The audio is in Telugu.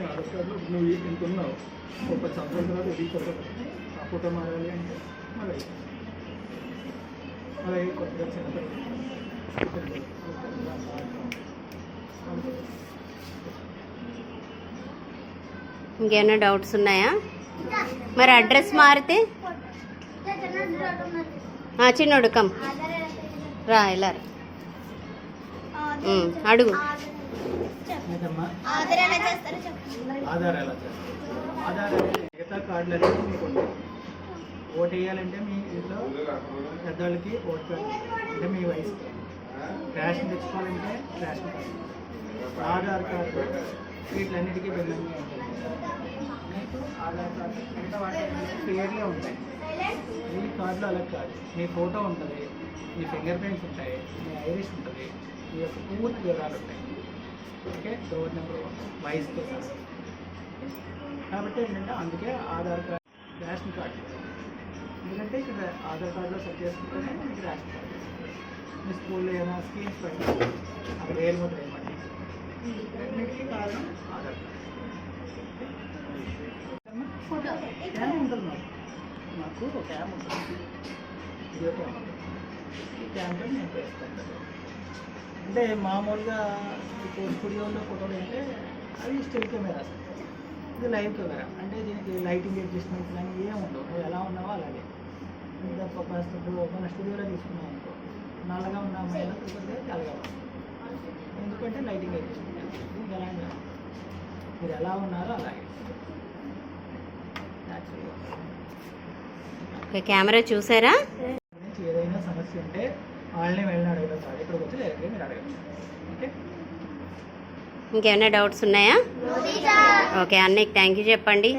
నీ ఆధార్ కార్డులో నువ్వు ఇంత ఉన్నావు, ఒక 10 సంవత్సరాల తర్వాత ఇది ఫోటో ఆ ఫోటో మారాలి అంటే మళ్ళీ అలాగే కొత్తగా చిన్నపిల్లలు ఇంకేమైనా డౌట్స్ ఉన్నాయా? మరి అడ్రస్ మారితే చిన్నోడు కమ్ రా ఇలా అడుగు. ఆధార్ ఎలా చేస్తారు? ఆధార్ మిగతా కార్డులు అనేది మీకు ఉంటాయి. ఓటు వేయాలంటే మీ ఇంట్లో పెద్దవాళ్ళకి ఓటు కార్డు అంటే మీ వయసుకి, రేషన్ తెచ్చుకోవాలంటే రేషన్ కార్డు, ఆధార్ కార్డు వీటిలన్నిటికీ భిన్నంగా ఉంటుంది. మీకు ఆధార్ కార్డు మిగతా వాటి పేర్లే ఉంటాయి. ఈ కార్డులో అలా కాదు, మీ ఫోటో ఉంటుంది, మీ ఫింగర్ ప్రింట్స్ ఉంటాయి, మీ ఐరిస్ ఉంటుంది, మీ యొక్క పూర్తి వివరాలు ఉంటాయి. ఓకే, డోర్ నెంబర్, వయసుతో సహా. కాబట్టి ఏంటంటే అందుకే ఆధార్ కార్డు, రేషన్ కార్డు. ఎందుకంటే ఇక్కడ ఆధార్ కార్డులో సెట్ చేసుకుంటేనే మీకు రేషన్ కార్డు. మీ స్కూల్లో ఏమైనా స్కీమ్స్ పెట్టాలి, అక్కడ వేలుముద్ర వేయమండి. రెండింటికి కారణం ఆధార్ కార్డు. క్యామ్ ఉంటుంది మాకు ఒక క్యామ్ ఉంటుంది, జియో క్యామ్ ఉంటుంది. ఈ క్యామ్లో నేను చేస్తాను. అంటే మామూలుగా ఇప్పుడు స్టూడియోలో ఫోటోలు అంటే అవి స్టిల్ కెమెరాస్, ఇది లైవ్ కెమెరా. అంటే దీనికి లైటింగ్ అడ్జస్ట్మెంట్స్ కానీ ఏమి ఉండవు, నువ్వు ఎలా ఉన్నావో అలాగే. ఇంకా మన స్టూడియోలో తీసుకున్నావు అనుకో, నల్లగా ఉన్న అమ్మాయిలో కొద్దిగా తెల్లగా ఉంది. ఎందుకంటే లైటింగ్ అడ్జస్ట్మెంట్ దీనికి ఎలా మీరు ఎలా ఉన్నారో అలాగే. కెమెరా చూసారా? ఏదైనా సమస్య ఉంటే వాళ్ళని వెళ్ళి అడగడం కాదు, ఇక్కడికి వచ్చి డైరెక్ట్గా మీరు అడగచ్చు. ఓకే, ఇంకేమైనా డౌట్స్ ఉన్నాయా? ఓకే, అన్నయ్యకి థ్యాంక్ యూ చెప్పండి.